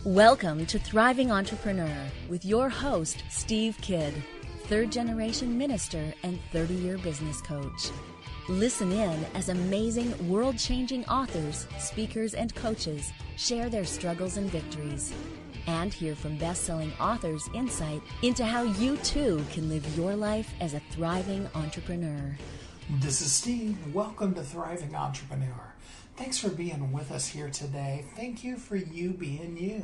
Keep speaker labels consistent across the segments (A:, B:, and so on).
A: Welcome to Thriving Entrepreneur with your host, Steve Kidd, third-generation minister and 30-year business coach. Listen in as amazing, world-changing authors, speakers, and coaches share their struggles and victories. And hear from best-selling authors insight into how you, too, can live your life as a thriving entrepreneur.
B: This is Steve. Welcome to Thriving Entrepreneur. Thanks for being with us here today. Thank you for you being you.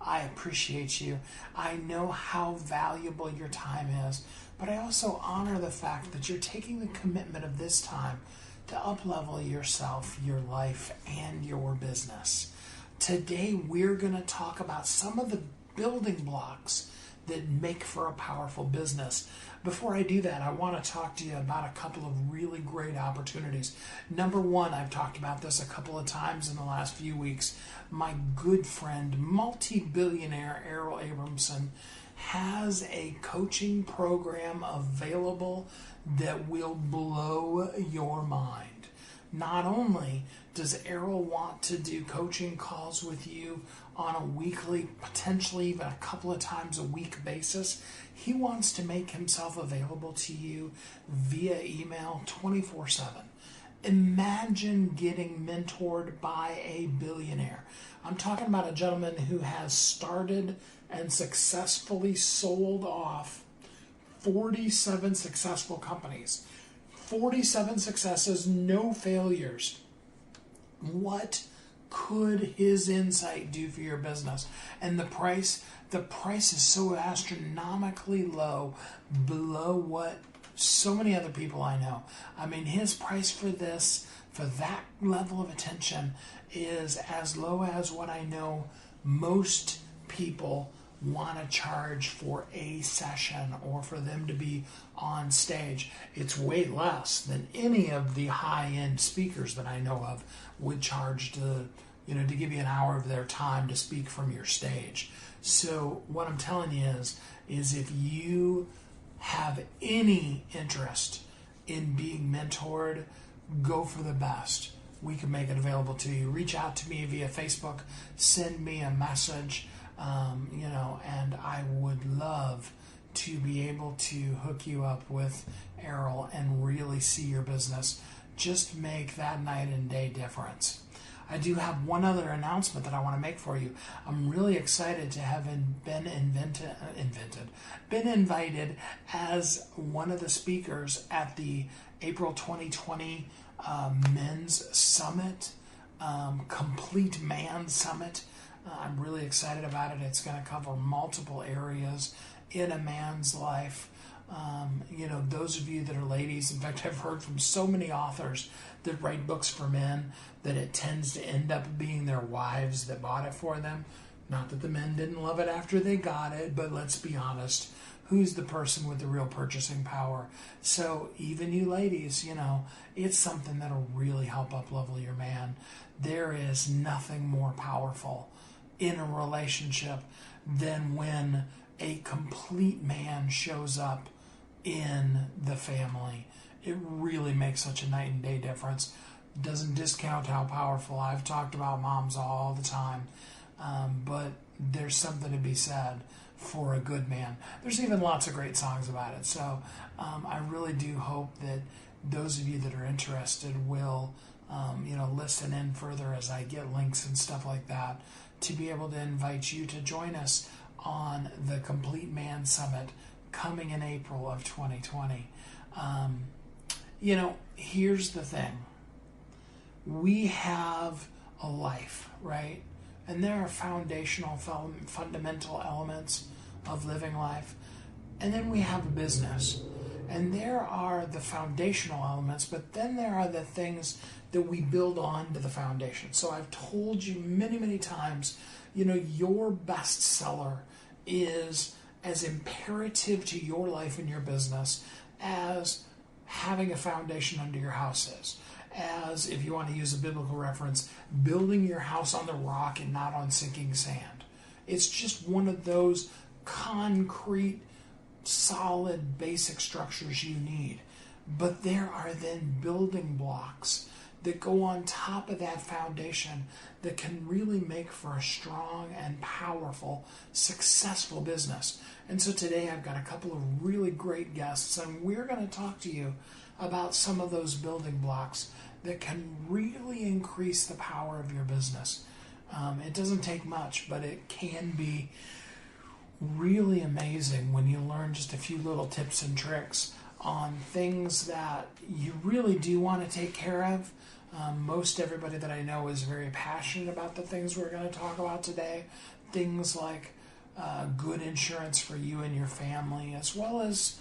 B: I appreciate you. I know how valuable your time is, but I also honor the fact that you're taking the commitment of this time to up-level yourself, your life, and your business. Today, we're going to talk about some of the building blocks that make for a powerful business. Before I do that, I want to talk to you about a couple of really great opportunities. Number one, I've talked about this a couple of times in the last few weeks. My good friend, multi-billionaire Errol Abramson, has a coaching program available that will blow your mind. Not only does Errol want to do coaching calls with you on a weekly, potentially even a couple of times a week basis, he wants to make himself available to you via email 24/7. Imagine getting mentored by a billionaire. I'm talking about a gentleman who has started and successfully sold off 47 successful companies. 47 successes, no failures. What could his insight do for your business? And the price is so astronomically low, below what so many other people I know. I mean, his price for this, for that level of attention, is as low as what I know most people want to charge for a session or for them to be on stage. It's way less than any of the high-end speakers that I know of would charge to give you an hour of their time to speak from your stage. So what I'm telling you is if you have any interest in being mentored, go for the best. We can make it available to you. Reach out to me via Facebook, send me a message, and I would love to be able to hook you up with Errol and really see your business just make that night and day difference. I do have one other announcement that I want to make for you. I'm really excited to have been invited as one of the speakers at the April 2020 Men's Summit, Complete Man Summit. I'm really excited about it. It's going to cover multiple areas in a man's life. Those of you that are ladies, in fact, I've heard from so many authors that write books for men that it tends to end up being their wives that bought it for them. Not that the men didn't love it after they got it, but let's be honest. Who's the person with the real purchasing power? So even you ladies, it's something that'll really help up-level your man. There is nothing more powerful in a relationship than when a complete man shows up in the family. It really makes such a night and day difference. Doesn't discount how powerful. I've talked about moms all the time, but there's something to be said for a good man. There's even lots of great songs about it. So I really do hope that those of you that are interested will listen in further as I get links and stuff like that to be able to invite you to join us on the Complete Man Summit coming in April of 2020. Here's the thing. We have a life, right? And there are foundational, fundamental elements of living life. And then we have a business. And there are the foundational elements, but then there are the things that we build on to the foundation. So I've told you many, many times, your bestseller is as imperative to your life and your business as having a foundation under your house is. As, if you want to use a biblical reference, building your house on the rock and not on sinking sand. It's just one of those concrete solid basic structures you need. But there are then building blocks that go on top of that foundation that can really make for a strong and powerful, successful business. And so today I've got a couple of really great guests, and we're going to talk to you about some of those building blocks that can really increase the power of your business. It doesn't take much, but it can be really amazing when you learn just a few little tips and tricks on things that you really do want to take care of. Most everybody that I know is very passionate about the things we're going to talk about today. Things like good insurance for you and your family, as well as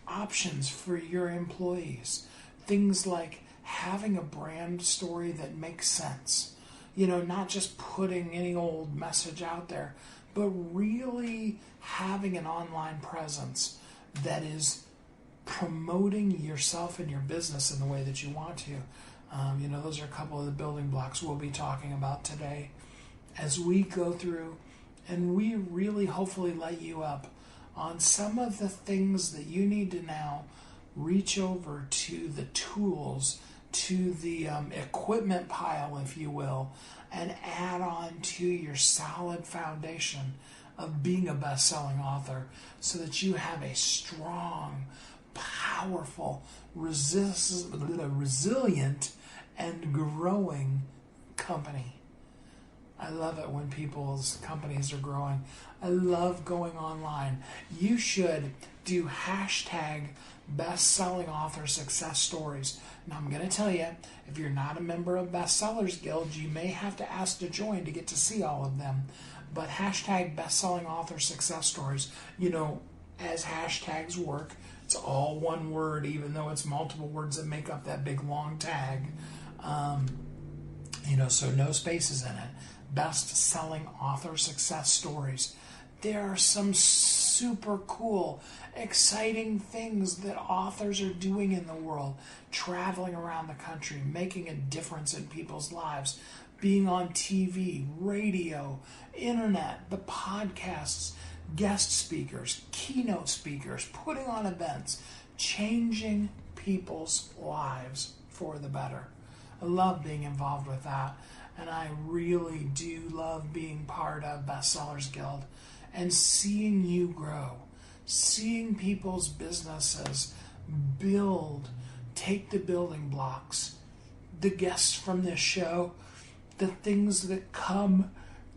B: options for your employees. Things like having a brand story that makes sense. Not just putting any old message out there, but really having an online presence that is promoting yourself and your business in the way that you want to. Those are a couple of the building blocks we'll be talking about today as we go through, and we really hopefully light you up on some of the things that you need to now reach over to the tools, to the equipment pile, if you will, and add on to your solid foundation of being a best-selling author so that you have a strong, powerful, resilient, and growing company. I love it when people's companies are growing. I love going online. You should do hashtag best-selling author success stories. Now, I'm going to tell you, if you're not a member of Bestsellers Guild, you may have to ask to join to get to see all of them. But hashtag best-selling author success stories, as hashtags work, it's all one word, even though it's multiple words that make up that big long tag. So no spaces in it. Best-selling author success stories. There are some super cool, exciting things that authors are doing in the world, traveling around the country, making a difference in people's lives, being on TV, radio, internet, the podcasts, guest speakers, keynote speakers, putting on events, changing people's lives for the better. I love being involved with that, and I really do love being part of Bestsellers Guild and seeing you grow, seeing people's businesses build, take the building blocks, the guests from this show, the things that come,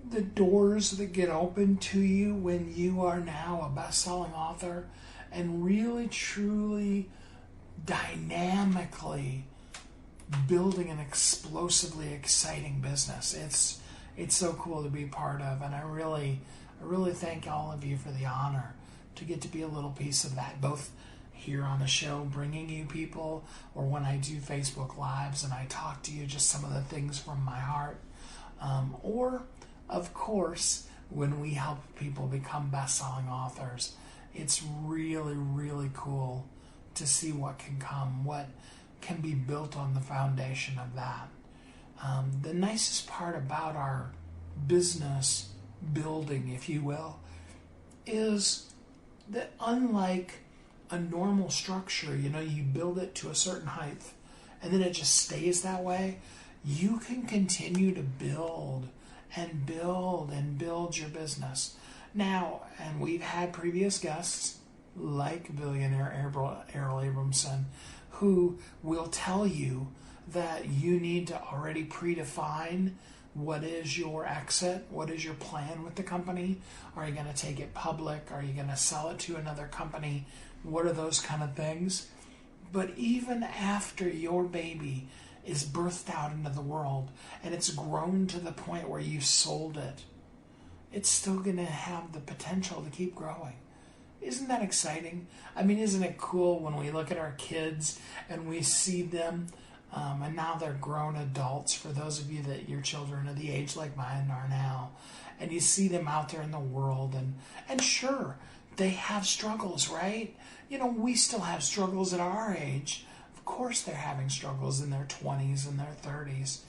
B: the doors that get opened to you when you are now a best-selling author, and really, truly, dynamically building an explosively exciting business. It's so cool to be part of, and I really thank all of you for the honor to get to be a little piece of that, both here on the show, bringing you people, or when I do Facebook Lives and I talk to you just some of the things from my heart, or of course when we help people become best-selling authors. It's really, really cool to see what can come, what can be built on the foundation of that. The nicest part about our business building, if you will, is that unlike a normal structure, you build it to a certain height and then it just stays that way, you can continue to build and build and build your business. Now, and we've had previous guests like billionaire Errol Abramson, who will tell you that you need to already predefine what is your exit, what is your plan with the company. Are you going to take it public? Are you going to sell it to another company? What are those kind of things? But even after your baby is birthed out into the world and it's grown to the point where you've sold it, it's still going to have the potential to keep growing. Isn't that exciting? I mean, isn't it cool when we look at our kids and we see them, and now they're grown adults, for those of you that your children are the age like mine are now, and you see them out there in the world, and sure, they have struggles, right? We still have struggles at our age. Of course they're having struggles in their 20s and their 30s,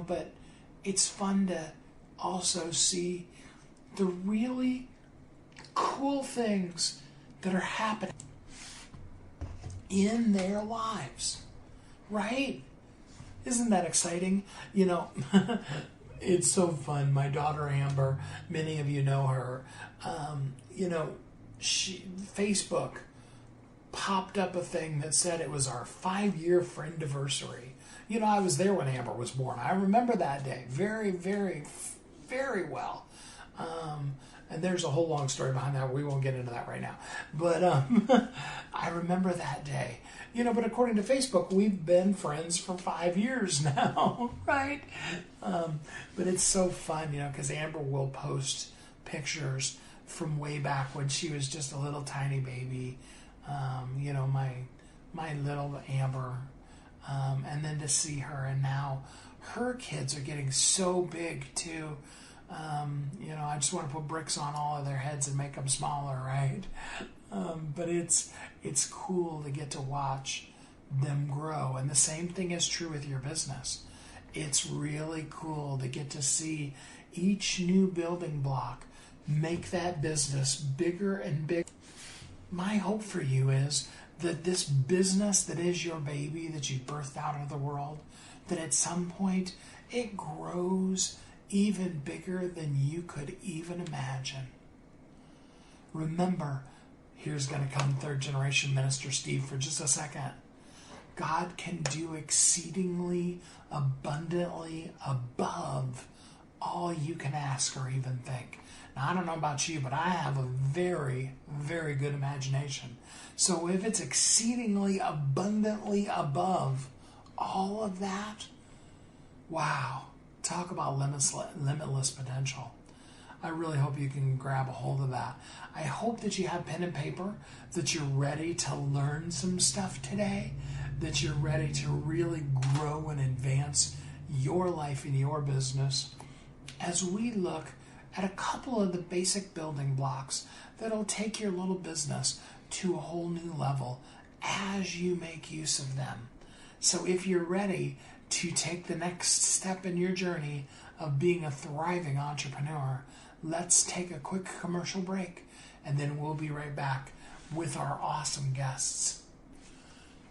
B: but it's fun to also see the really cool things that are happening in their lives, right? Isn't that exciting? It's so fun. My daughter Amber, many of you know her. Facebook popped up a thing that said it was our 5-year friendiversary. I was there when Amber was born. I remember that day very, very, very well. And there's a whole long story behind that. We won't get into that right now. But I remember that day. But according to Facebook, we've been friends for 5 years now, right? But it's so fun, because Amber will post pictures from way back when she was just a little tiny baby. My little Amber. And then to see her, and now her kids are getting so big too. I just want to put bricks on all of their heads and make them smaller, right? But it's cool to get to watch them grow. And the same thing is true with your business. It's really cool to get to see each new building block make that business bigger and bigger. My hope for you is that this business that is your baby, that you birthed out of the world, that at some point it grows even bigger than you could even imagine. Remember, here's going to come third generation minister Steve for just a second. God can do exceedingly abundantly above all you can ask or even think. Now, I don't know about you, but I have a very, very good imagination. So if it's exceedingly abundantly above all of that, wow, talk about limitless potential. I really hope you can grab a hold of that. I hope that you have pen and paper, that you're ready to learn some stuff today, that you're ready to really grow and advance your life and your business as we look at a couple of the basic building blocks that'll take your little business to a whole new level as you make use of them. So if you're ready to take the next step in your journey of being a thriving entrepreneur, let's take a quick commercial break, and then we'll be right back with our awesome guests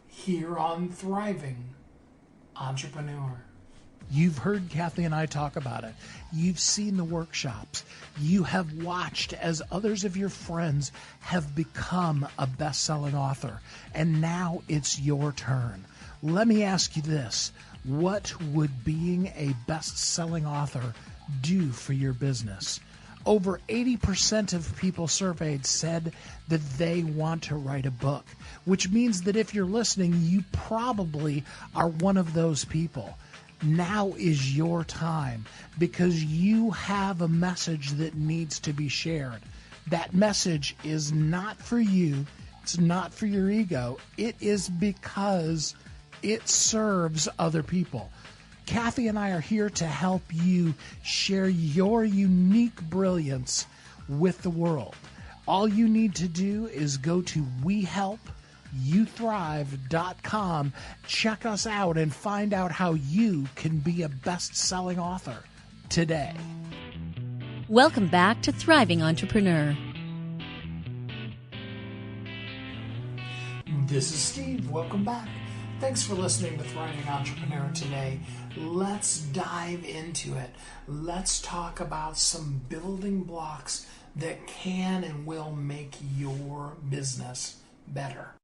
B: here on Thriving Entrepreneur.
C: You've heard Kathy and I talk about it. You've seen the workshops. You have watched as others of your friends have become a best-selling author. And now it's your turn. Let me ask you this. What would being a best-selling author do for your business? Over 80% of people surveyed said that they want to write a book, which means that if you're listening, you probably are one of those people. Now is your time because you have a message that needs to be shared. That message is not for you. It's not for your ego. It is because it serves other people. Kathy and I are here to help you share your unique brilliance with the world. All you need to do is go to WeHelpYouThrive.com, check us out, and find out how you can be a best-selling author today.
A: Welcome back to Thriving Entrepreneur.
B: This is Steve. Welcome back. Thanks for listening to Thriving Entrepreneur today. Let's dive into it. Let's talk about some building blocks that can and will make your business better.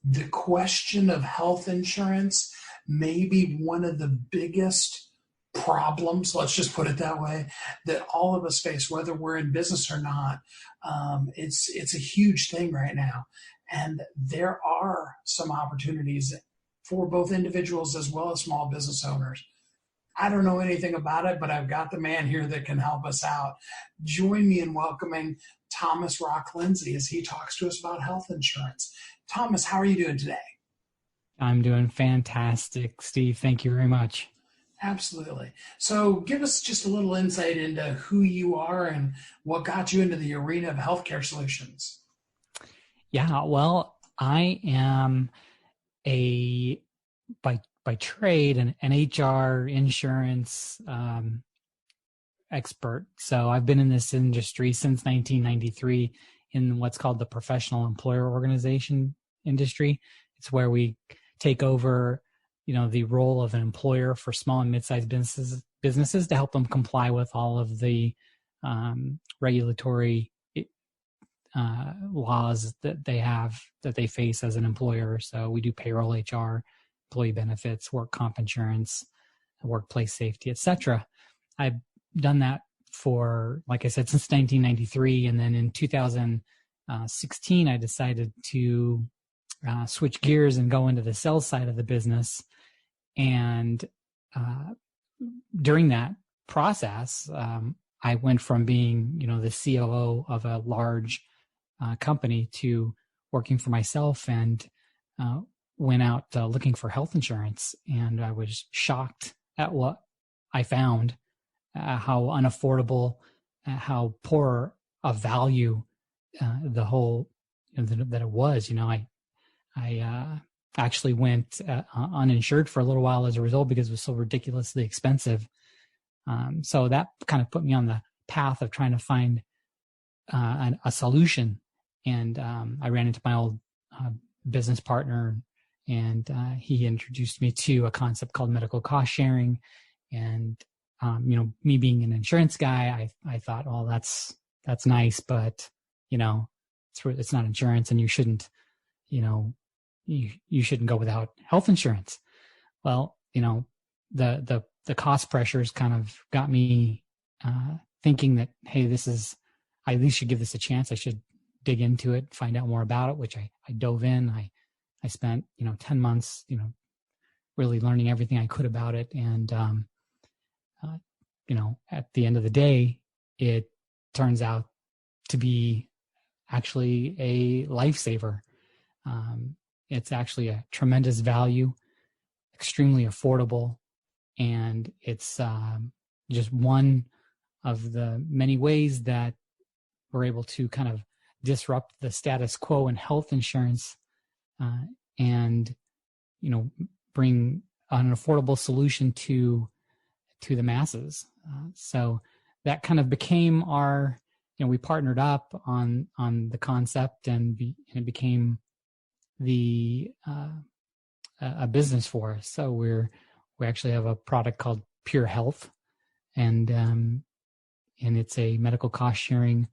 B: The question of health insurance may be one of the biggest problems, let's just put it that way, that all of us face, whether we're in business or not. It's a huge thing right now. And there are some opportunities for both individuals as well as small business owners. I don't know anything about it, but I've got the man here that can help us out. Join me in welcoming Thomas Rock Lindsay as he talks to us about health insurance. Thomas, how are you doing today?
D: I'm doing fantastic, Steve. Thank you very much.
B: Absolutely. So give us just a little insight into who you are and what got you into the arena of healthcare solutions.
D: Yeah, well, I am by trade an HR insurance expert. So I've been in this industry since 1993 in what's called the professional employer organization industry. It's where we take over, the role of an employer for small and mid-sized businesses to help them comply with all of the regulatory laws that they face as an employer. So we do payroll, HR, employee benefits, work comp insurance, workplace safety, etc. I've done that for, like I said, since 1993. And then in 2016, I decided to switch gears and go into the sales side of the business. And during that process, I went from being, the COO of a large company to working for myself, and went out looking for health insurance. And I was shocked at what I found, how unaffordable, how poor a value the whole that it was. I actually went uninsured for a little while as a result because it was so ridiculously expensive. So that kind of put me on the path of trying to find a solution. And I ran into my old business partner, and he introduced me to a concept called medical cost sharing. And me being an insurance guy, I thought, oh, that's nice, but it's not insurance, and you shouldn't, you shouldn't go without health insurance. Well, the cost pressures kind of got me thinking that, hey, I at least should give this a chance. I should dig into it, find out more about it, which I dove in. I spent 10 months really learning everything I could about it. And at the end of the day, it turns out to be actually a lifesaver. It's actually a tremendous value, extremely affordable, and it's just one of the many ways that we're able to kind of disrupt the status quo in health insurance, and bring an affordable solution to the masses. So that kind of became our, we partnered up on the concept, and it became a business for us. So we actually have a product called Pure Health, and it's a medical cost sharing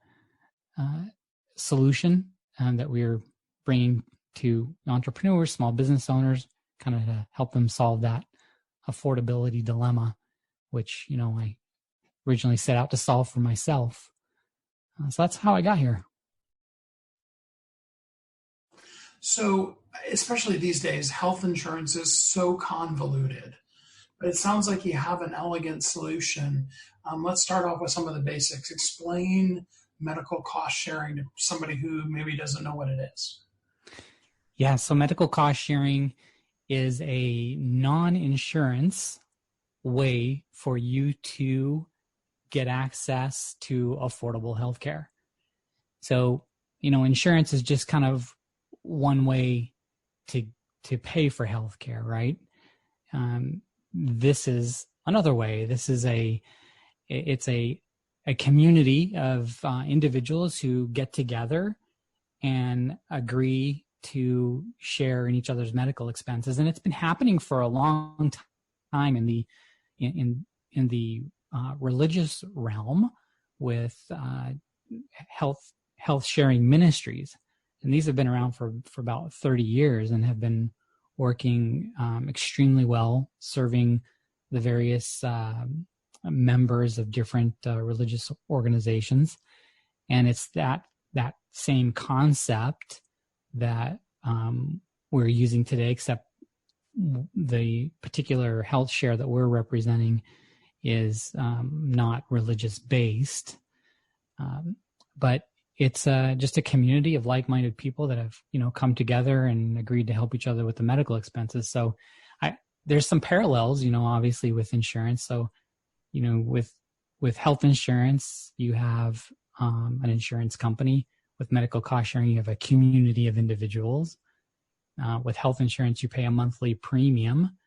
D: solution that we're bringing to entrepreneurs, small business owners, kind of to help them solve that affordability dilemma, which I originally set out to solve for myself. So that's how I got here.
B: So, especially these days, health insurance is so convoluted, but it sounds like you have an elegant solution. Let's start off with some of the basics. Explain medical cost sharing to somebody who maybe doesn't know what it is.
D: Yeah, so medical cost sharing is a non-insurance way for you to get access to affordable healthcare. So, insurance is just kind of one way to pay for healthcare, right? This is another way. This is it's a community of individuals who get together and agree to share in each other's medical expenses, and it's been happening for a long time in the religious realm with health sharing ministries. And these have been around for about 30 years and have been working extremely well, serving the various members of different religious organizations. And it's that same concept that we're using today, except the particular health share that we're representing is not religious based, but it's just a community of like-minded people that have come together and agreed to help each other with the medical expenses. So there's some parallels, obviously with insurance. So with health insurance, you have an insurance company. With medical cost sharing, you have a community of individuals. With health insurance, you pay a monthly premium.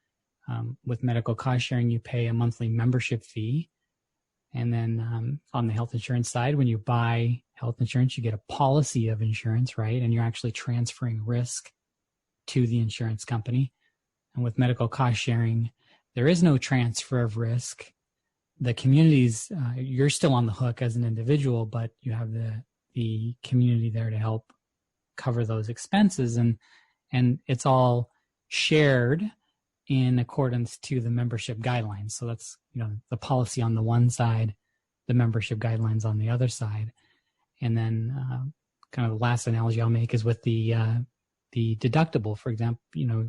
D: With medical cost sharing, you pay a monthly membership fee. And then on the health insurance side, when you buy health insurance, you get a policy of insurance, right? And you're actually transferring risk to the insurance company. And with medical cost sharing, there is no transfer of risk. The communities, you're still on the hook as an individual, but you have the community there to help cover those expenses. And it's all shared in accordance to the membership guidelines. So that's, the policy on the one side, the membership guidelines on the other side. And then kind of the last analogy I'll make is with the deductible. For example,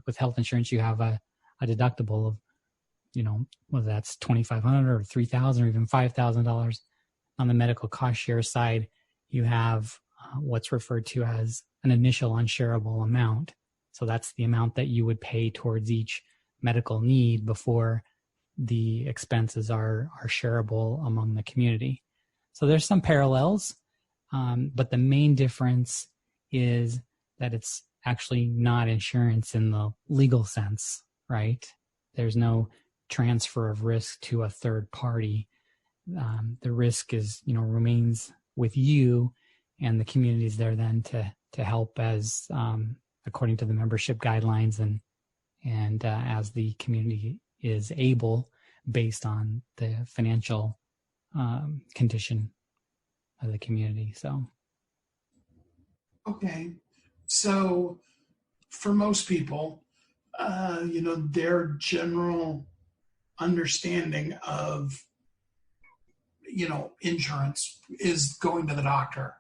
D: with health insurance, you have a deductible of, whether that's $2,500 or $3,000 or even $5,000. On the medical cost share side, you have what's referred to as an initial unshareable amount. So that's the amount that you would pay towards each medical need before the expenses are shareable among the community. So there's some parallels, but the main difference is that it's actually not insurance in the legal sense, right? There's no transfer of risk to a third party. The risk is, remains with you, and the community is there then to help as according to the membership guidelines and as the community is able, based on the financial condition of the community. So,
B: okay, so for most people, their general understanding of insurance is going to the doctor.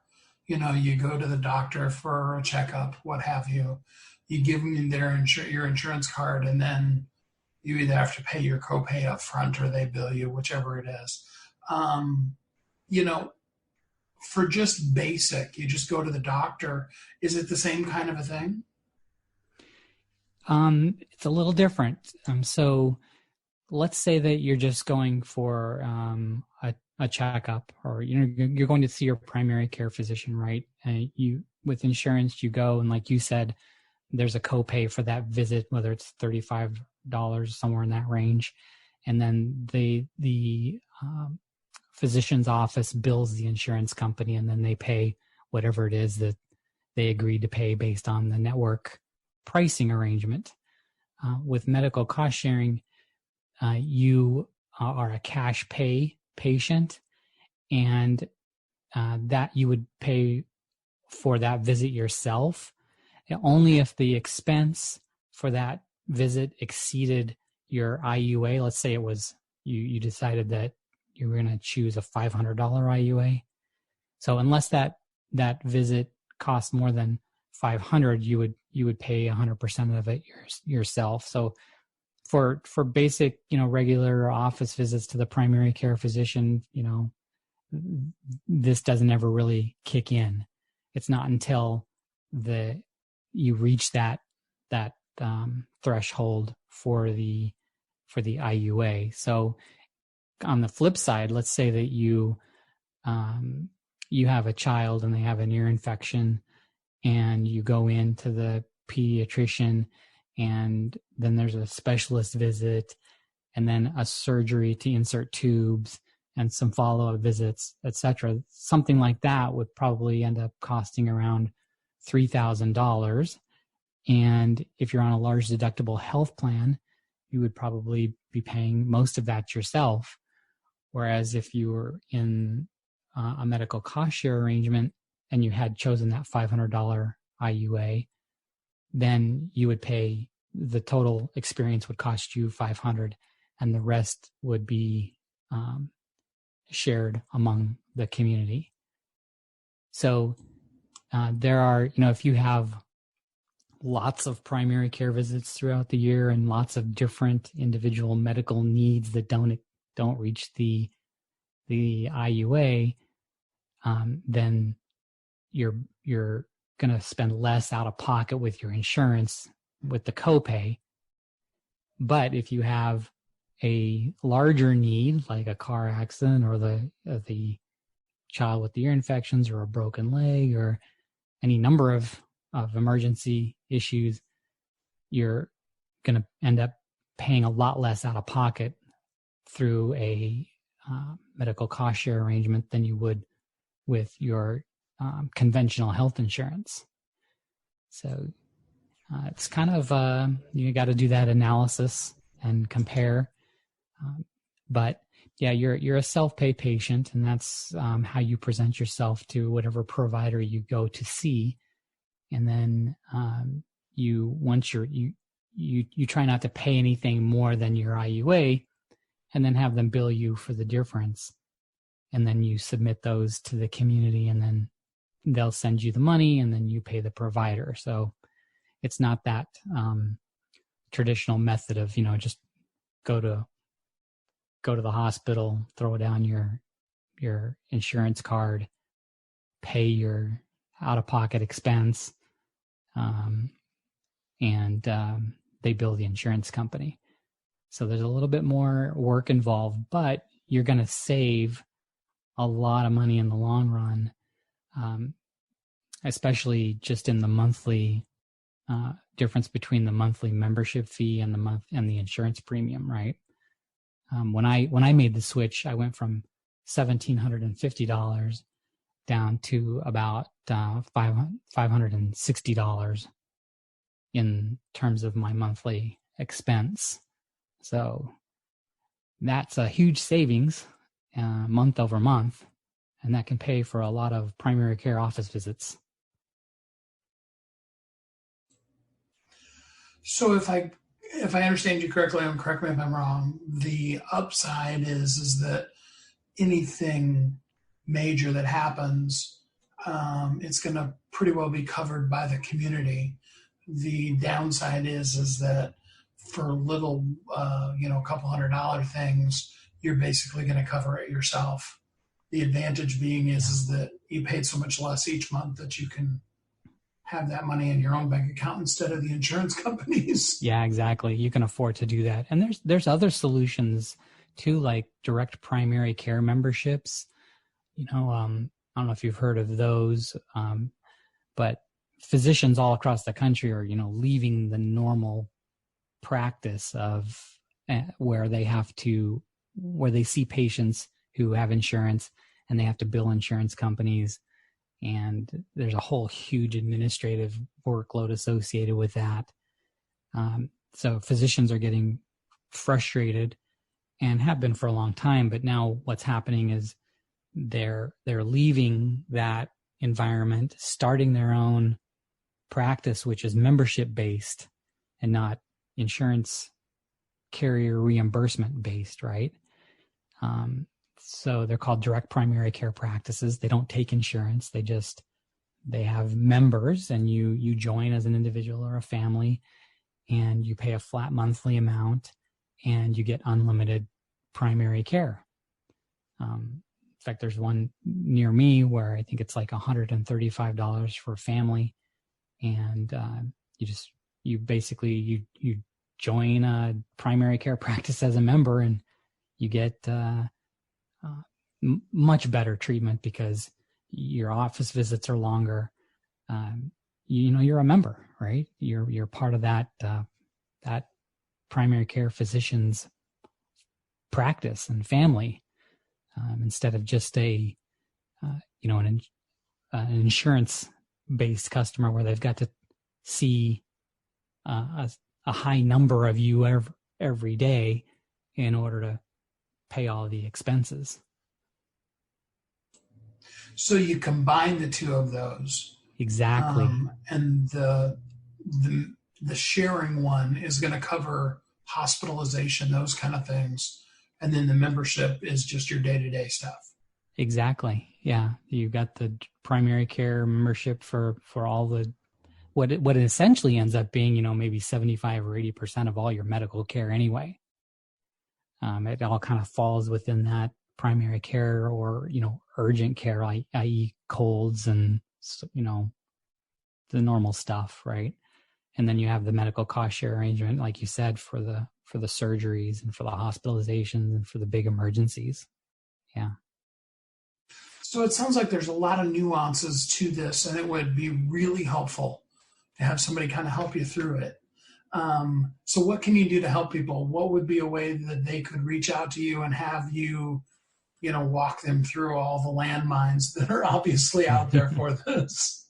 B: You go to the doctor for a checkup, what have you. You give them your insurance card, and then you either have to pay your copay up front or they bill you, whichever it is. For just basic, you just go to the doctor. Is it the same kind of a thing?
D: It's a little different. So let's say that you're just going for a checkup, or you're going to see your primary care physician, right? And with insurance, you go, and like you said, there's a copay for that visit, whether it's $35, somewhere in that range, and then the physician's office bills the insurance company, and then they pay whatever it is that they agreed to pay based on the network pricing arrangement. With medical cost sharing, you are a cash pay patient, and that you would pay for that visit yourself, only if the expense for that visit exceeded your IUA. Let's say it was you decided that you were going to choose a $500 IUA. So unless that visit cost more than $500, you would pay 100% of it yourself. So for basic, regular office visits to the primary care physician, this doesn't ever really kick in. It's not until you reach that threshold for the IUA. So on the flip side, let's say that you have a child and they have an ear infection, and you go into the pediatrician, and then there's a specialist visit, and then a surgery to insert tubes, and some follow-up visits, etc. Something like that would probably end up costing around $3,000. And if you're on a large deductible health plan, you would probably be paying most of that yourself. Whereas if you were in a medical cost share arrangement and you had chosen that $500 IUA, then you would pay, the total experience would cost you $500, and the rest would be shared among the community. So there are, if you have lots of primary care visits throughout the year and lots of different individual medical needs that don't reach the IUA, then you're going to spend less out of pocket with your insurance with the copay. But if you have a larger need, like a car accident, or the child with the ear infections, or a broken leg, or any number of emergency issues, you're going to end up paying a lot less out of pocket through a medical cost share arrangement than you would with your conventional health insurance. So it's kind of, you got to do that analysis and compare. But yeah, you're a self-pay patient, and that's how you present yourself to whatever provider you go to see. And then you try not to pay anything more than your IUA, and then have them bill you for the difference. And then you submit those to the community, and then they'll send you the money, and then you pay the provider. So it's not that traditional method of, just go to the hospital, throw down your insurance card, pay your out-of-pocket expense, and they bill the insurance company. So there's a little bit more work involved, but you're going to save a lot of money in the long run, especially just in the monthly difference between the monthly membership fee and the insurance premium, right? When I made the switch, I went from $1,750 down to about $560 in terms of my monthly expense. So that's a huge savings month over month, and that can pay for a lot of primary care office visits.
B: So if I understand you correctly, and correct me if I'm wrong, the upside is that anything major that happens, it's going to pretty well be covered by the community. The downside is that for little, couple $100 things, you're basically going to cover it yourself. The advantage being is that you paid so much less each month that you can have that money in your own bank account instead of the insurance companies.
D: Yeah, exactly. You can afford to do that. And there's other solutions too, like direct primary care memberships. I don't know if you've heard of those, but physicians all across the country are, leaving the normal practice of where they see patients who have insurance, and they have to bill insurance companies. And there's a whole huge administrative workload associated with that. So physicians are getting frustrated, and have been for a long time. But now what's happening is they're leaving that environment, starting their own practice, which is membership based and not insurance carrier reimbursement based, right? So they're called direct primary care practices. They don't take insurance. They have members, and you join as an individual or a family, and you pay a flat monthly amount, and you get unlimited primary care. In fact, there's one near me where I think it's like $135 for a family, and you basically join a primary care practice as a member, and you get much better treatment because your office visits are longer. You're a member, right? You're part of that primary care physician's practice and family, instead of just an insurance based customer where they've got to see a high number of you every day in order to pay all the expenses.
B: So you combine the two of those.
D: Exactly.
B: And the sharing one is going to cover hospitalization, those kind of things. And then the membership is just your day-to-day stuff.
D: Exactly. Yeah. You got the primary care membership for all the, what it essentially ends up being, maybe 75 or 80% of all your medical care anyway. It all kind of falls within that primary care or, urgent care, i.e. colds and, the normal stuff, right? And then you have the medical cost share arrangement, like you said, for the surgeries and for the hospitalizations and for the big emergencies. Yeah.
B: So it sounds like there's a lot of nuances to this, and it would be really helpful to have somebody kind of help you through it. So what can you do to help people? What would be a way that they could reach out to you and have you walk them through all the landmines that are obviously out there for this.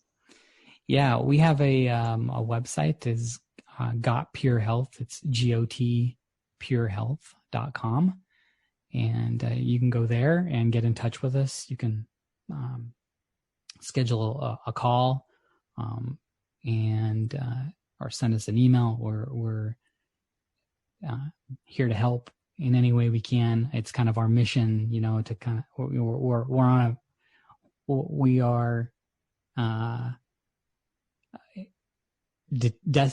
D: Yeah, we have a website is Got Pure Health. It's GOTpurehealth.com. And you can go there and get in touch with us. You can schedule a call and or send us an email. We're here to help in any way we can. It's kind of our mission, to kind of we are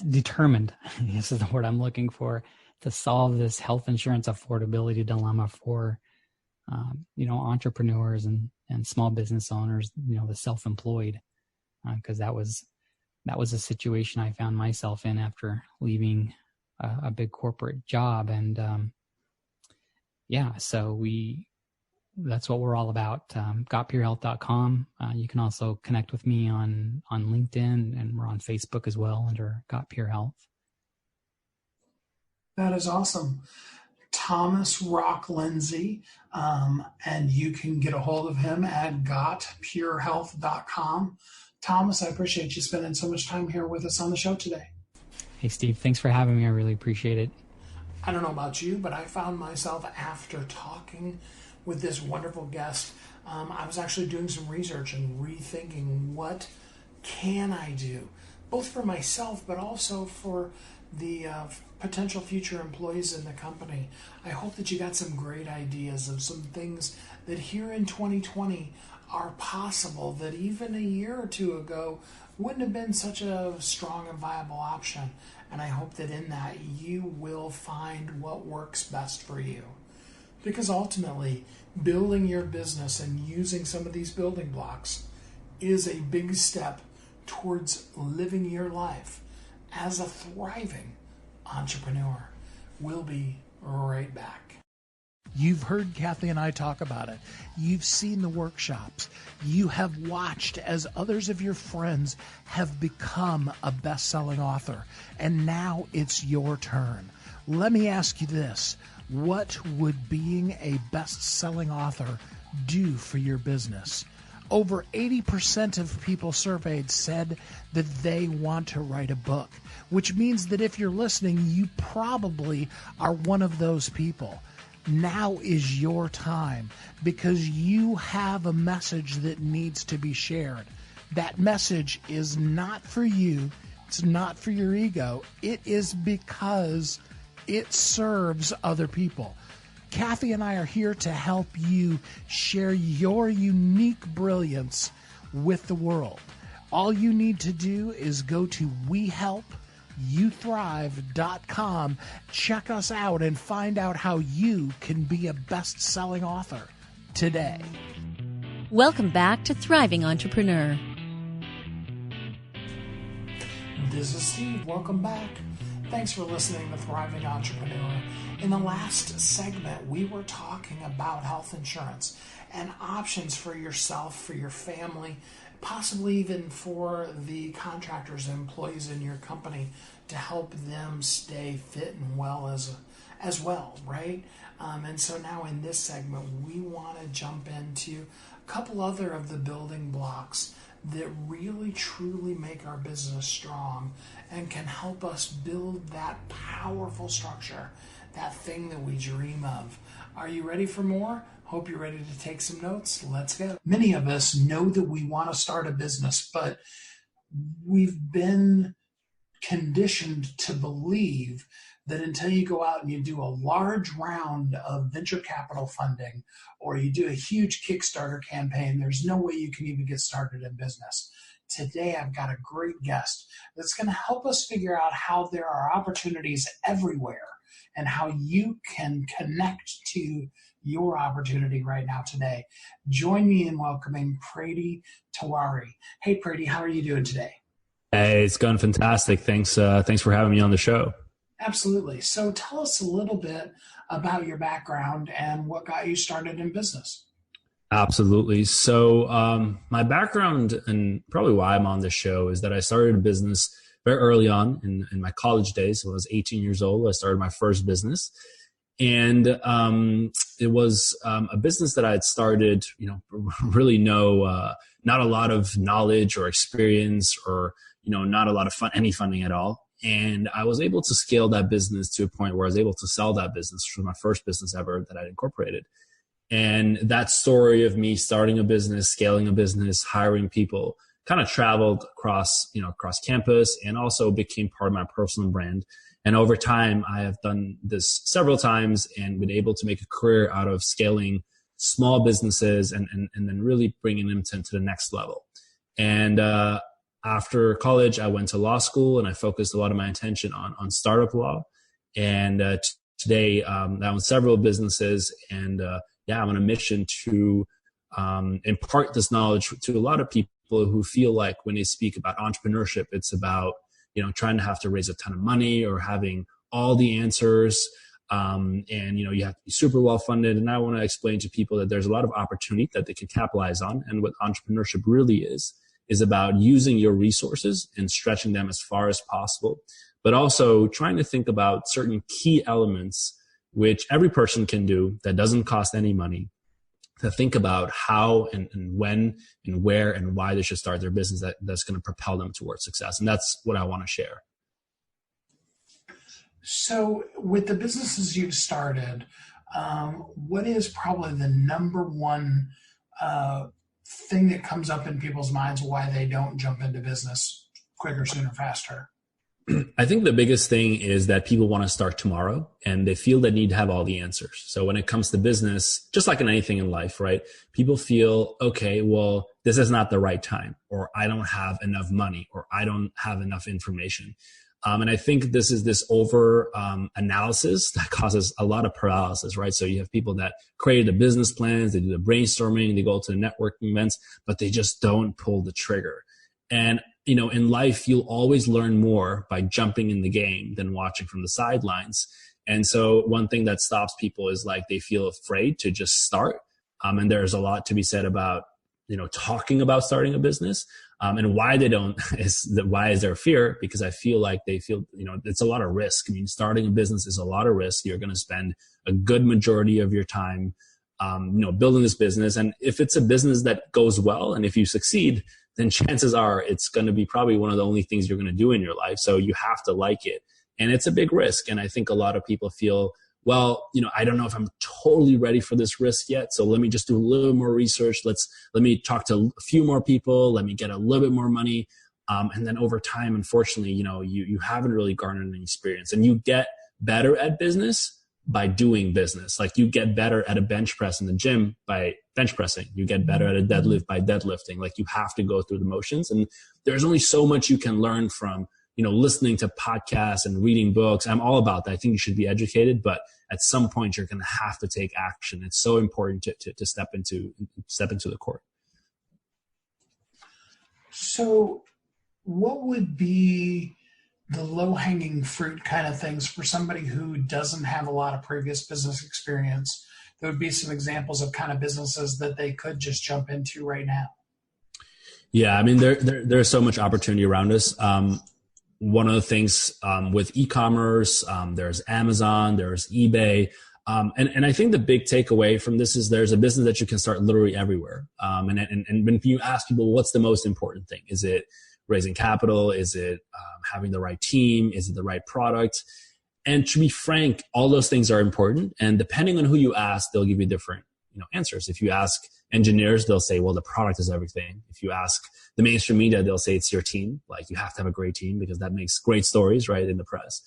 D: determined. This is the word I'm looking for, to solve this health insurance affordability dilemma for entrepreneurs and small business owners, the self-employed, because that was a situation I found myself in after leaving a big corporate job. And so that's what we're all about. GotPureHealth.com. You can also connect with me on LinkedIn, and we're on Facebook as well under Got Pure Health.
B: That is awesome. Thomas Rock Lindsay, and you can get a hold of him at gotpurehealth.com. Thomas, I appreciate you spending so much time here with us on the show today.
D: Hey, Steve, thanks for having me. I really appreciate it.
B: I don't know about you, but I found myself after talking with this wonderful guest, I was actually doing some research and rethinking what can I do, both for myself, but also for the potential future employees in the company. I hope that you got some great ideas of some things that here in 2020 are possible that even a year or two ago wouldn't have been such a strong and viable option. And I hope that in that you will find what works best for you. Because ultimately, building your business and using some of these building blocks is a big step towards living your life as a thriving entrepreneur. We'll be right back.
C: You've heard Kathy and I talk about it. You've seen the workshops. You have watched as others of your friends have become a best-selling author. And now it's your turn. Let me ask you this. What would being a best-selling author do for your business? Over 80% of people surveyed said that they want to write a book, which means that if you're listening, you probably are one of those people. Now is your time, because you have a message that needs to be shared. That message is not for you. It's not for your ego. It is because it serves other people. Kathy and I are here to help you share your unique brilliance with the world. All you need to do is go to WeHelpYouThrive.com, check us out, and find out how you can be a best-selling author today.
A: Welcome back to Thriving Entrepreneur.
B: This is Steve. Welcome back. Thanks for listening to Thriving Entrepreneur. In the last segment, we were talking about health insurance and options for yourself, for your family, possibly even for the contractors and employees in your company to help them stay fit and well as well, right? And so now in this segment, we want to jump into a couple other of the building blocks that really truly make our business strong and can help us build that powerful structure, that thing that we dream of. Are you ready for more? Hope you're ready to take some notes. Let's go. Many of us know that we want to start a business, but we've been conditioned to believe that until you go out and you do a large round of venture capital funding or you do a huge Kickstarter campaign, there's no way you can even get started in business. Today, I've got a great guest that's going to help us figure out how there are opportunities everywhere and how you can connect to your opportunity right now today. Join me in welcoming Prady Tewarie. Hey, Prady, how are you doing today?
E: Hey, it's going fantastic. Thanks for having me on the show.
B: Absolutely. So tell us a little bit about your background and what got you started in business.
E: Absolutely. So my background and probably why I'm on this show is that I started a business very early on in my college days. When I was 18 years old, I started my first business. And it was a business that I had started, really not a lot of knowledge or experience or, not a lot of any funding at all. And I was able to scale that business to a point where I was able to sell that business, which was my first business ever that I'd incorporated. And that story of me starting a business, scaling a business, hiring people kind of traveled across campus and also became part of my personal brand. And over time, I have done this several times and been able to make a career out of scaling small businesses and then really bringing them to the next level. And after college, I went to law school and I focused a lot of my attention on startup law. And today, I own several businesses and I'm on a mission to impart this knowledge to a lot of people who feel like when they speak about entrepreneurship, it's about trying to have to raise a ton of money or having all the answers. And you have to be super well funded. And I want to explain to people that there's a lot of opportunity that they can capitalize on. And what entrepreneurship really is about using your resources and stretching them as far as possible, but also trying to think about certain key elements which every person can do that doesn't cost any money, to think about how and when and where and why they should start their business that's going to propel them towards success. And that's what I want to share.
B: So with the businesses you've started, what is probably the number one thing that comes up in people's minds why they don't jump into business quicker, sooner, faster?
E: I think the biggest thing is that people want to start tomorrow and they feel they need to have all the answers. So when it comes to business, just like in anything in life, right? People feel, okay, well, this is not the right time, or I don't have enough money, or I don't have enough information. And I think this is this over analysis that causes a lot of paralysis, right? So you have people that created the business plans, they do the brainstorming, they go to the networking events, but they just don't pull the trigger. And in life, you'll always learn more by jumping in the game than watching from the sidelines. And so one thing that stops people is like they feel afraid to just start. And there's a lot to be said about, talking about starting a business. And why they don't why is there fear? Because I feel like they feel, it's a lot of risk. I mean, starting a business is a lot of risk. You're going to spend a good majority of your time, building this business. And if it's a business that goes well, and if you succeed, then chances are it's going to be probably one of the only things you're going to do in your life. So you have to like it. And it's a big risk. And I think a lot of people feel, well, I don't know if I'm totally ready for this risk yet. So let me just do a little more research. Let me talk to a few more people. Let me get a little bit more money. And then over time, unfortunately, you haven't really garnered any experience, and you get better at business by doing business. Like you get better at a bench press in the gym by bench pressing. You get better at a deadlift by deadlifting. Like you have to go through the motions, and there's only so much you can learn from, listening to podcasts and reading books. I'm all about that. I think you should be educated, but at some point you're going to have to take action. It's so important to step into the court. So
B: what would be the low-hanging fruit kind of things for somebody who doesn't have a lot of previous business experience? There would be some examples of kind of businesses that they could just jump into right now.
E: Yeah, I mean, there's so much opportunity around us. One of the things with e-commerce, there's Amazon, there's eBay. And I think the big takeaway from this is there's a business that you can start literally everywhere. And when you ask people, what's the most important thing? Is it raising capital? Is it having the right team? Is it the right product? And to be frank, all those things are important. And depending on who you ask, they'll give you different answers. If you ask engineers, they'll say, well, the product is everything. If you ask the mainstream media, they'll say it's your team. Like you have to have a great team because that makes great stories, right, in the press.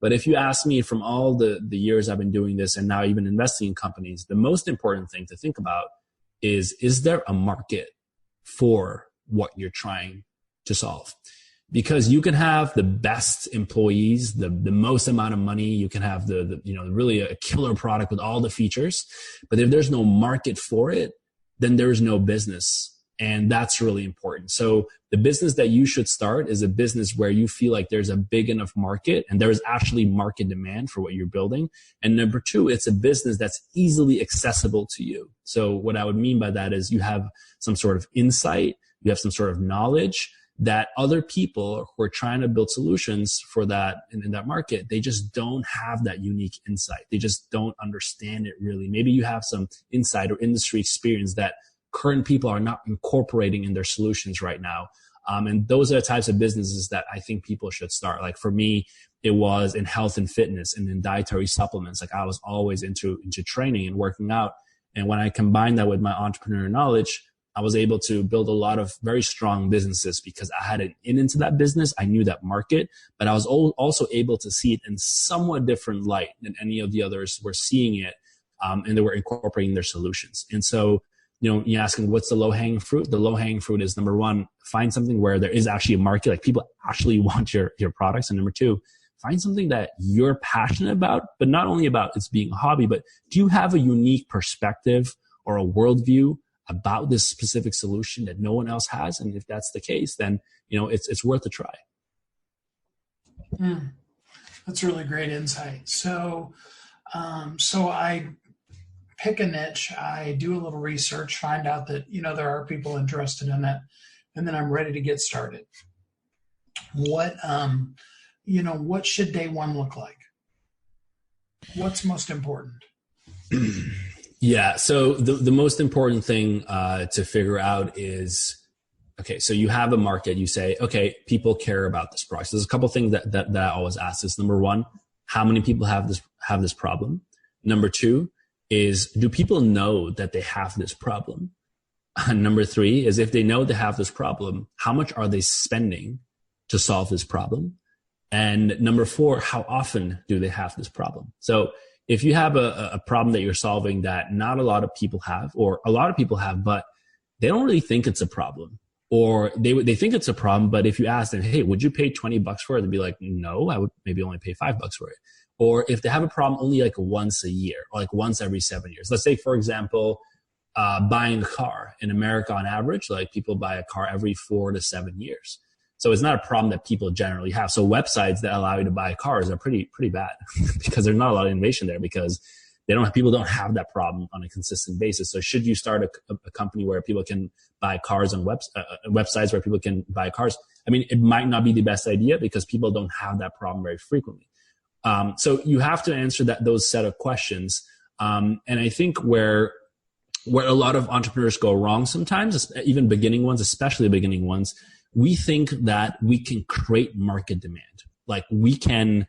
E: But if you ask me, from all the years I've been doing this and now even investing in companies, the most important thing to think about is there a market for what you're trying to solve? Because you can have the best employees, the most amount of money, you can have the really a killer product with all the features. But if there's no market for it, then there's no business. And that's really important. So the business that you should start is a business where you feel like there's a big enough market and there's actually market demand for what you're building. And number two, it's a business that's easily accessible to you. So what I would mean by that is you have some sort of insight, you have some sort of knowledge that other people who are trying to build solutions for that in that market, they just don't have that unique insight. They just don't understand it really. Maybe you have some insight or industry experience that current people are not incorporating in their solutions right now. And those are the types of businesses that I think people should start. Like for me, it was in health and fitness and in dietary supplements. Like I was always into training and working out. And when I combined that with my entrepreneurial knowledge, I was able to build a lot of very strong businesses because I had an into that business. I knew that market, but I was also able to see it in somewhat different light than any of the others were seeing it. And they were incorporating their solutions. And so, you're asking what's the low-hanging fruit? The low-hanging fruit is, number one, find something where there is actually a market, like people actually want your products. And number two, find something that you're passionate about, but not only about it's being a hobby, but do you have a unique perspective or a worldview about this specific solution that no one else has? And if that's the case, then, it's worth a try.
B: That's really great insight. So I pick a niche, I do a little research, find out that, there are people interested in it, and then I'm ready to get started. What should day one look like? What's most important?
E: Yeah. So the most important thing to figure out is, okay, so you have a market, you say, okay, people care about this product. So there's a couple of things that I always ask is, number one, how many people have this problem? Number two is, do people know that they have this problem? Number three is, if they know they have this problem, how much are they spending to solve this problem? And number four, how often do they have this problem? So if you have a problem that you're solving that not a lot of people have, or a lot of people have, but they don't really think it's a problem, or they think it's a problem, but if you ask them, hey, would you pay $20 for it? They'd be like, no, I would maybe only pay $5 for it. Or if they have a problem only like once a year, or like once every 7 years. Let's say, for example, buying a car in America on average, like people buy a car every 4 to 7 years. So it's not a problem that people generally have. So websites that allow you to buy cars are pretty bad because there's not a lot of innovation there, because people don't have that problem on a consistent basis. So should you start a company where people can buy cars on websites where people can buy cars? I mean, it might not be the best idea because people don't have that problem very frequently. So you have to answer those set of questions. And I think where a lot of entrepreneurs go wrong sometimes, even beginning ones, especially beginning ones, we think that we can create market demand. Like we can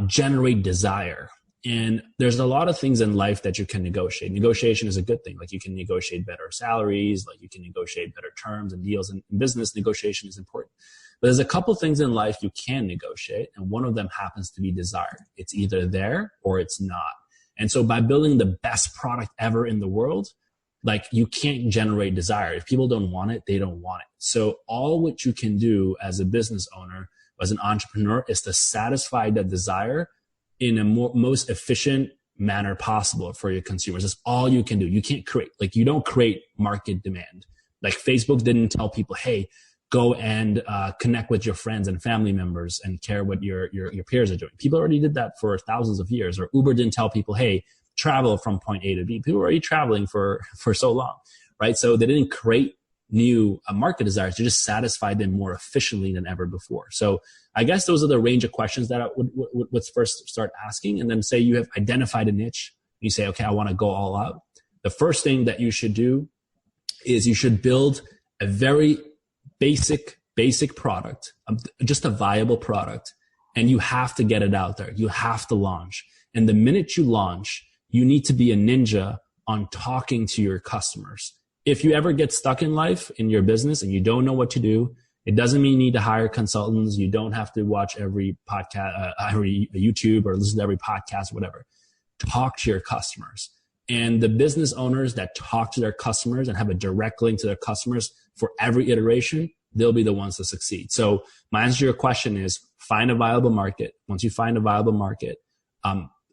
E: generate desire. And there's a lot of things in life that you can negotiate. Negotiation is a good thing. Like you can negotiate better salaries, like you can negotiate better terms and deals. In business, negotiation is important. But there's a couple things in life you can negotiate, and one of them happens to be desire. It's either there or it's not. And so by building the best product ever in the world, like you can't generate desire. If people don't want it, they don't want it. So all what you can do as a business owner, as an entrepreneur, is to satisfy that desire in a most efficient manner possible for your consumers. That's all you can do. You can't create, like you don't create market demand. Like Facebook didn't tell people, hey, go and connect with your friends and family members and care what your peers are doing. People already did that for thousands of years. Or Uber didn't tell people, hey, travel from point A to B. People were already traveling for so long, right? So they didn't create new market desires. They just satisfied them more efficiently than ever before. So I guess those are the range of questions that I would first start asking. And then say you have identified a niche. You say, okay, I want to go all out. The first thing that you should do is you should build a very basic product, just a viable product. And you have to get it out there. You have to launch. And the minute you launch, you need to be a ninja on talking to your customers. If you ever get stuck in life, in your business, and you don't know what to do, it doesn't mean you need to hire consultants. You don't have to watch every podcast, every YouTube, or listen to every podcast, whatever. Talk to your customers. And the business owners that talk to their customers and have a direct link to their customers for every iteration, they'll be the ones to succeed. So my answer to your question is find a viable market. Once you find a viable market,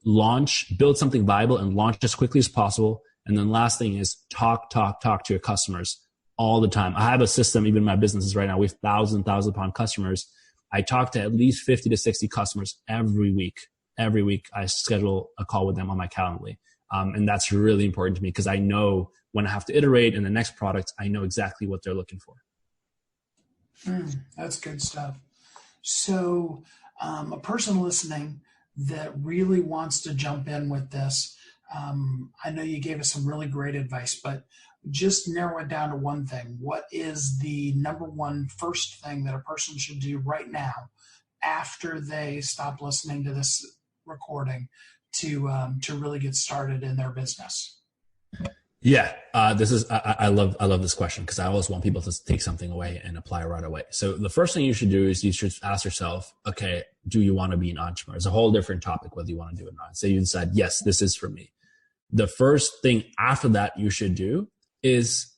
E: launch, build something viable and launch as quickly as possible. And then last thing is talk to your customers all the time. I have a system, even in my businesses right now, we have thousand pound customers. I talk to at least 50 to 60 customers every week. Every week I schedule a call with them on my Calendly. And that's really important to me because I know when I have to iterate in the next product, I know exactly what they're looking for.
B: That's good stuff. So, a person listening that really wants to jump in with this, I know you gave us some really great advice, but just narrow it down to one thing. What is the number one first thing that a person should do right now after they stop listening to this recording to really get started in their business?
E: Yeah, this is I love this question because I always want people to take something away and apply it right away. So the first thing you should do is you should ask yourself, okay, do you want to be an entrepreneur? It's a whole different topic whether you want to do it or not. Say you decide, yes, this is for me. The first thing after that you should do is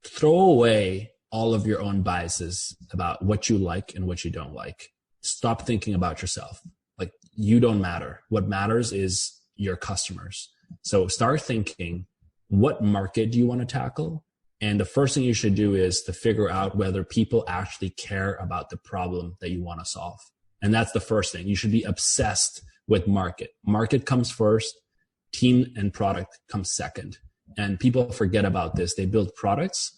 E: throw away all of your own biases about what you like and what you don't like. Stop thinking about yourself. Like, you don't matter. What matters is your customers. So start thinking, what market do you want to tackle? And the first thing you should do is to figure out whether people actually care about the problem that you want to solve. And that's the first thing. You should be obsessed with market. Market comes first, team and product comes second. And people forget about this. They build products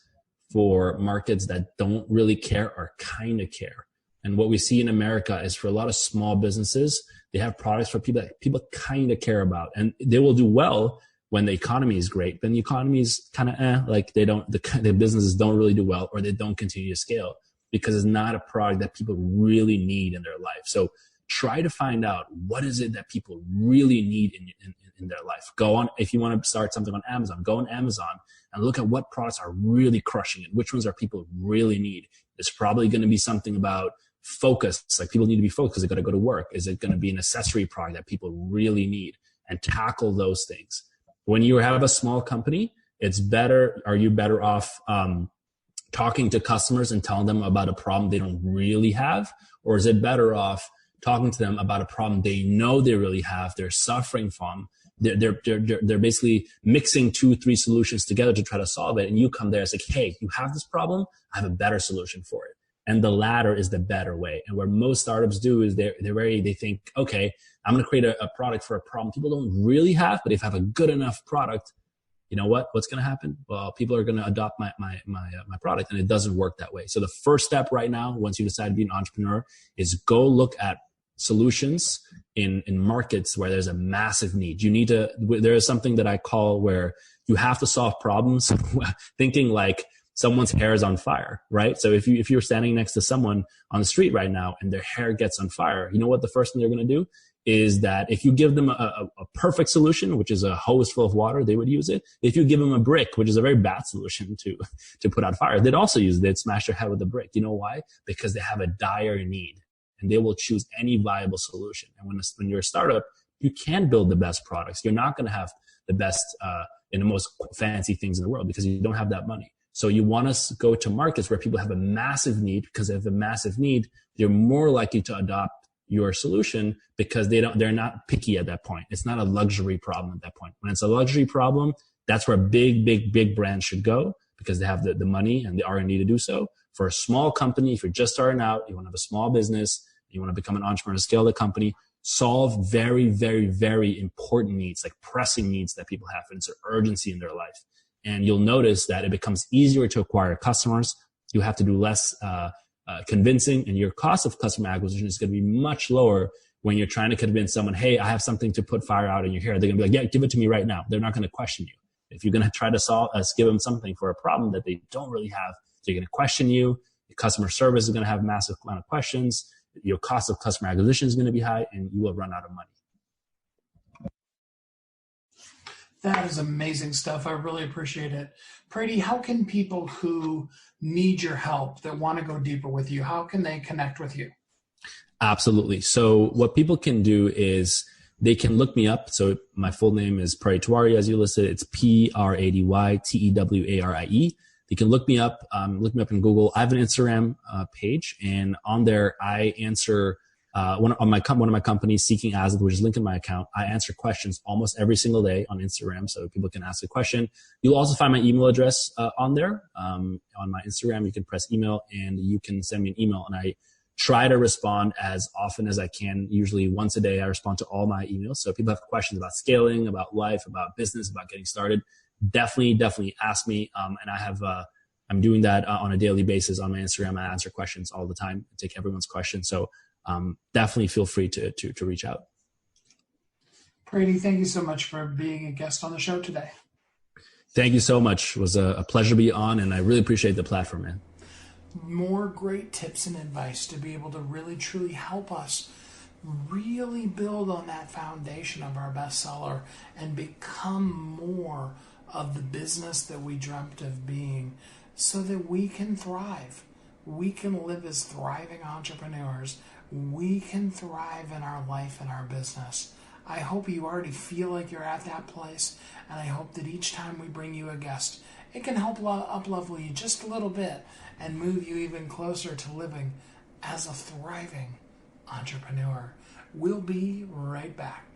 E: for markets that don't really care or kind of care. And what we see in America is for a lot of small businesses, they have products for people that people kind of care about. And they will do well when the economy is great, but the economy is kind of like the businesses don't really do well, or they don't continue to scale because it's not a product that people really need in their life. So try to find out what is it that people really need in their life. Go on, if you want to start something on Amazon, go on Amazon and look at what products are really crushing it. Which ones are people really need? It's probably going to be something about focus. Like, people need to be focused because they got to go to work. Is it going to be an accessory product that people really need? And tackle those things. When you have a small company, are you better off talking to customers and telling them about a problem they don't really have? Or is it better off talking to them about a problem they know they really have, they're suffering from, they're basically mixing 2-3 solutions together to try to solve it, and you come there and say, hey, you have this problem, I have a better solution for it. And the latter is the better way. And what most startups do is they think, okay, I'm going to create a product for a problem people don't really have, but if I have a good enough product, you know what's going to happen? Well, people are going to adopt my product, and it doesn't work that way. So the first step right now, once you decide to be an entrepreneur, is go look at solutions in markets where there's a massive need. There is something that I call where you have to solve problems thinking like someone's hair is on fire, right? So if you're standing next to someone on the street right now and their hair gets on fire, you know what the first thing they're going to do is that if you give them a perfect solution, which is a hose full of water, they would use it. If you give them a brick, which is a very bad solution to put out fire, they'd also use it. They'd smash their head with a brick. You know why? Because they have a dire need, and they will choose any viable solution. And when you're a startup, you can build the best products. You're not going to have the best and the most fancy things in the world because you don't have that money. So you want to go to markets where people have a massive need, because they have a massive need, they're more likely to adopt your solution because they're not picky at that point. It's not a luxury problem at that point. When it's a luxury problem, that's where big brands should go because they have the money and the R&D to do so. For a small company, if you're just starting out, you want to have a small business, you want to become an entrepreneur, scale the company, solve very, very, very important needs, like pressing needs that people have, and it's an urgency in their life. And you'll notice that it becomes easier to acquire customers. You have to do less convincing, and your cost of customer acquisition is going to be much lower when you're trying to convince someone, hey, I have something to put fire out in your hair. They're going to be like, yeah, give it to me right now. They're not going to question you. If you're going to try to give them something for a problem that they don't really have, they're going to question you. Your customer service is going to have a massive amount of questions. Your cost of customer acquisition is going to be high, and you will run out of money.
B: That is amazing stuff. I really appreciate it. Prady, how can people who need your help, that want to go deeper with you, how can they connect with you? Absolutely.
E: So what people can do is they can look me up. So my full name is Prady Tewarie, as you listed. It's Pradytewarie. You can look me up in Google. I have an Instagram page, and on there I answer one of my companies, Seeking Azad, which is linked in my account. I answer questions almost every single day on Instagram, so people can ask a question. You'll also find my email address on there. On my Instagram, you can press email, and you can send me an email, and I try to respond as often as I can. Usually once a day, I respond to all my emails. So if people have questions about scaling, about life, about business, about getting started, definitely ask me. And I have I'm doing that on a daily basis on my Instagram. I answer questions all the time. I take everyone's questions. So definitely feel free to reach out.
B: Prady, thank you so much for being a guest on the show today.
E: Thank you so much. It was a pleasure to be on, and I really appreciate the platform, man.
B: More great tips and advice to be able to really truly help us really build on that foundation of our bestseller and become more of the business that we dreamt of being, so that we can thrive. We can live as thriving entrepreneurs. We can thrive in our life and our business. I hope you already feel like you're at that place, and I hope that each time we bring you a guest, it can help up-level you just a little bit and move you even closer to living as a thriving entrepreneur. We'll be right back.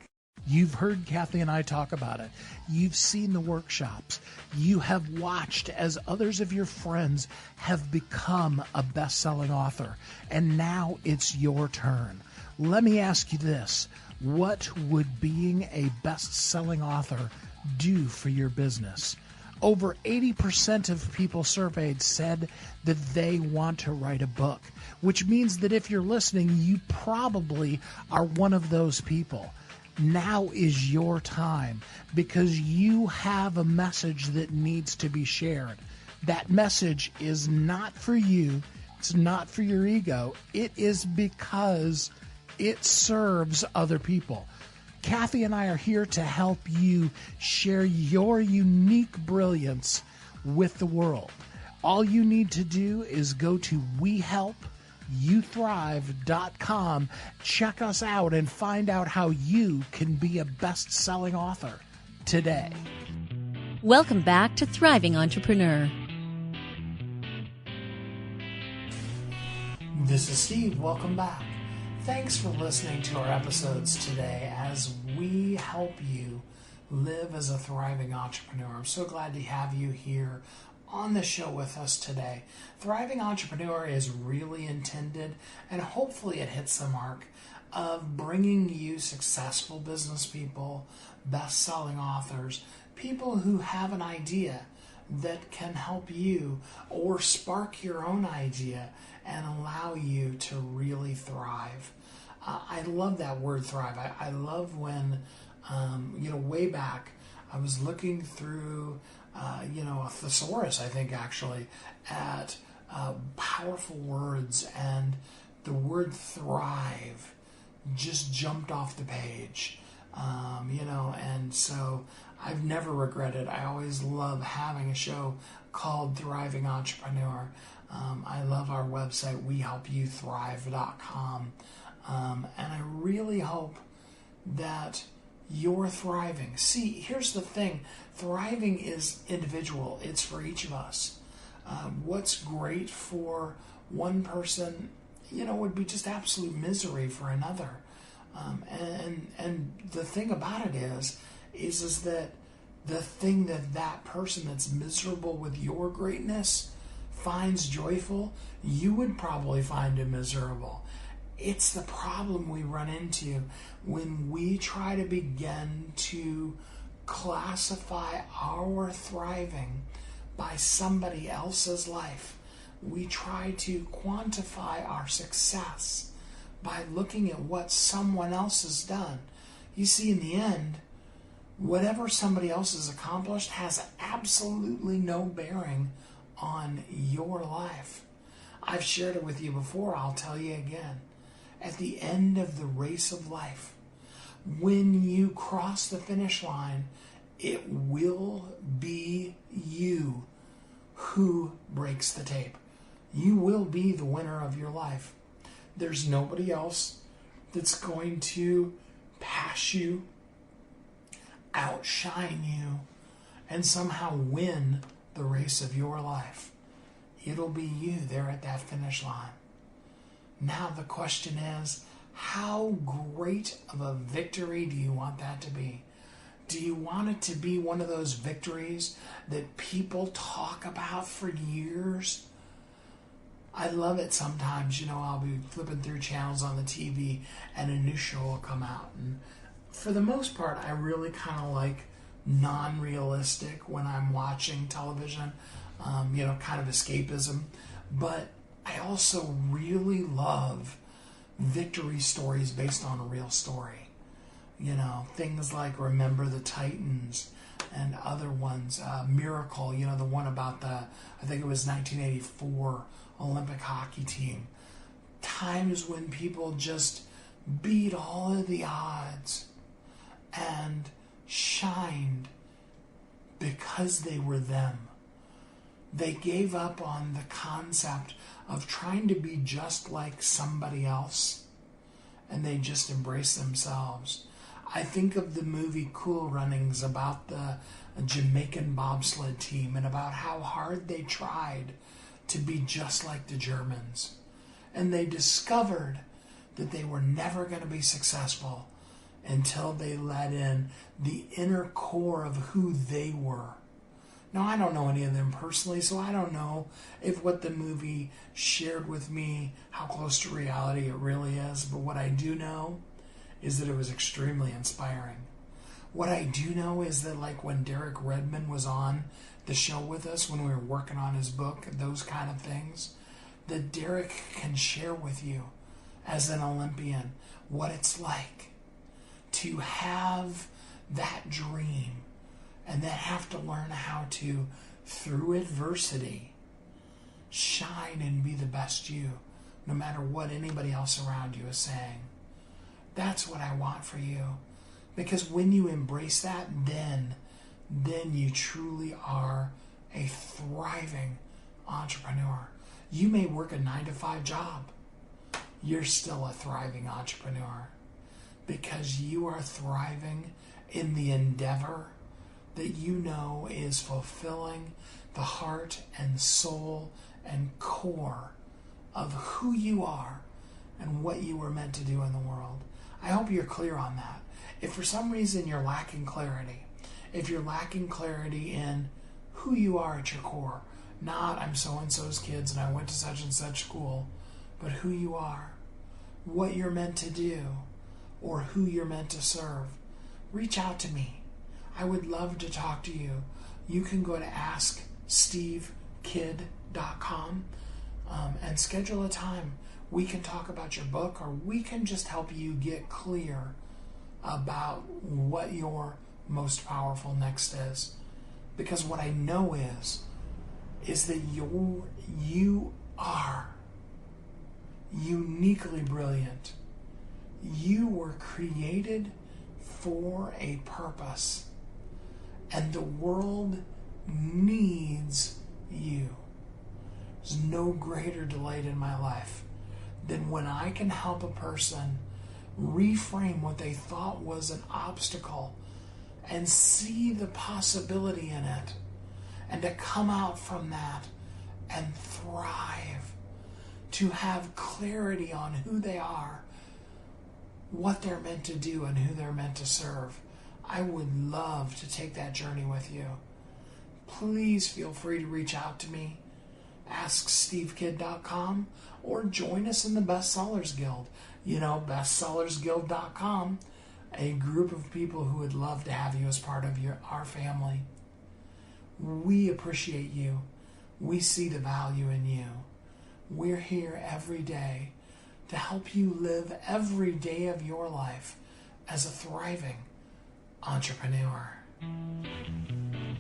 C: You've heard Kathy and I talk about it. You've seen the workshops. You have watched as others of your friends have become a best-selling author. And now it's your turn. Let me ask you this. What would being a best-selling author do for your business? Over 80% of people surveyed said that they want to write a book, which means that if you're listening, you probably are one of those people. Now is your time, because you have a message that needs to be shared. That message is not for you. It's not for your ego. It is because it serves other people. Kathy and I are here to help you share your unique brilliance with the world. All you need to do is go to WeHelpYouThrive.com, check us out, and find out how you can be a best-selling author today.
A: Welcome back to Thriving Entrepreneur.
B: This is Steve. Welcome back. Thanks for listening to our episodes today as we help you live as a thriving entrepreneur. I'm so glad to have you here on the show with us today. Thriving Entrepreneur is really intended, and hopefully it hits the mark, of bringing you successful business people, best-selling authors, people who have an idea that can help you or spark your own idea and allow you to really thrive. I love that word thrive. I love when, way back, I was looking through, a thesaurus, I think, actually, at powerful words, and the word thrive just jumped off the page, and so I've never regretted. I always love having a show called Thriving Entrepreneur. I love our website, WeHelpYouThrive.com. And I really hope that you're thriving. See, here's the thing. Thriving is individual. It's for each of us. What's great for one person, would be just absolute misery for another. And the thing about it is that the thing that person that's miserable with your greatness finds joyful, you would probably find it miserable. It's the problem we run into when we try to begin to classify our thriving by somebody else's life. We try to quantify our success by looking at what someone else has done. You see, in the end, whatever somebody else has accomplished has absolutely no bearing on your life. I've shared it with you before. I'll tell you again. At the end of the race of life, when you cross the finish line, it will be you who breaks the tape. You will be the winner of your life. There's nobody else that's going to pass you, outshine you, and somehow win the race of your life. It'll be you there at that finish line. Now the question is, how great of a victory do you want that to be? Do you want it to be one of those victories that people talk about for years? I love it sometimes. I'll be flipping through channels on the TV and a new show will come out. And for the most part, I really kind of like non-realistic when I'm watching television. kind of escapism. But I also really love victory stories based on a real story. Things like Remember the Titans and other ones. Miracle, the one about I think it was 1984 Olympic hockey team. Times when people just beat all of the odds and shined because they were them. They gave up on the concept of trying to be just like somebody else, and they just embraced themselves. I think of the movie Cool Runnings about the Jamaican bobsled team and about how hard they tried to be just like the Germans. And they discovered that they were never going to be successful until they let in the inner core of who they were. Now, I don't know any of them personally, so I don't know if what the movie shared with me, how close to reality it really is. But what I do know is that it was extremely inspiring. What I do know is that, like when Derek Redmond was on the show with us, when we were working on his book, those kind of things, that Derek can share with you as an Olympian what it's like to have that dream and then have to learn how to, through adversity, shine and be the best you, no matter what anybody else around you is saying. That's what I want for you. Because when you embrace that, then you truly are a thriving entrepreneur. You may work a 9-to-5 job. You're still a thriving entrepreneur because you are thriving in the endeavor that you know is fulfilling the heart and soul and core of who you are and what you were meant to do in the world. I hope you're clear on that. If for some reason you're lacking clarity, if you're lacking clarity in who you are at your core, not I'm so-and-so's kids and I went to such and such school, but who you are, what you're meant to do, or who you're meant to serve, reach out to me. I would love to talk to you. You can go to AskSteveKid.com and schedule a time. We can talk about your book, or we can just help you get clear about what your most powerful next is. Because what I know is that you are uniquely brilliant. You were created for a purpose, and the world needs you. There's no greater delight in my life than when I can help a person reframe what they thought was an obstacle and see the possibility in it, and to come out from that and thrive, to have clarity on who they are, what they're meant to do, and who they're meant to serve. I would love to take that journey with you. Please feel free to reach out to me, AskSteveKid.com, or join us in the Bestsellers Guild. BestsellersGuild.com, a group of people who would love to have you as part of our family. We appreciate you. We see the value in you. We're here every day to help you live every day of your life as a thriving entrepreneur.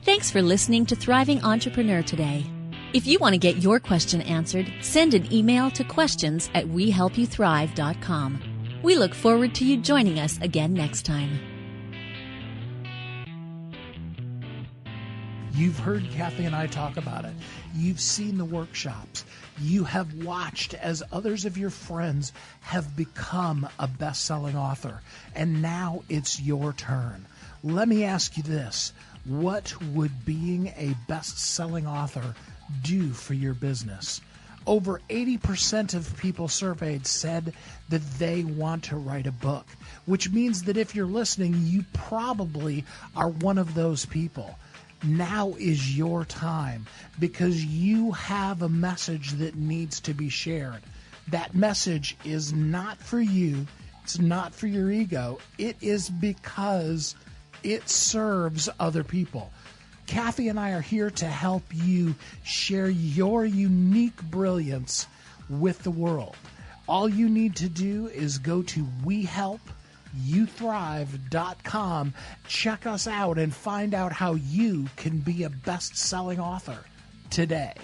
A: Thanks for listening to Thriving Entrepreneur today. If you want to get your question answered, send an email to questions@wehelpyouthrive.com. We look forward to you joining us again next time.
C: You've heard Kathy and I talk about it. You've seen the workshops. You have watched as others of your friends have become a best-selling author. And now it's your turn. Let me ask you this. What would being a best-selling author do for your business? Over 80% of people surveyed said that they want to write a book, which means that if you're listening, you probably are one of those people. Now is your time, because you have a message that needs to be shared. That message is not for you. It's not for your ego. It is because it serves other people. Kathy and I are here to help you share your unique brilliance with the world. All you need to do is go to WeHelpYouThrive.com, check us out, and find out how you can be a best-selling author today.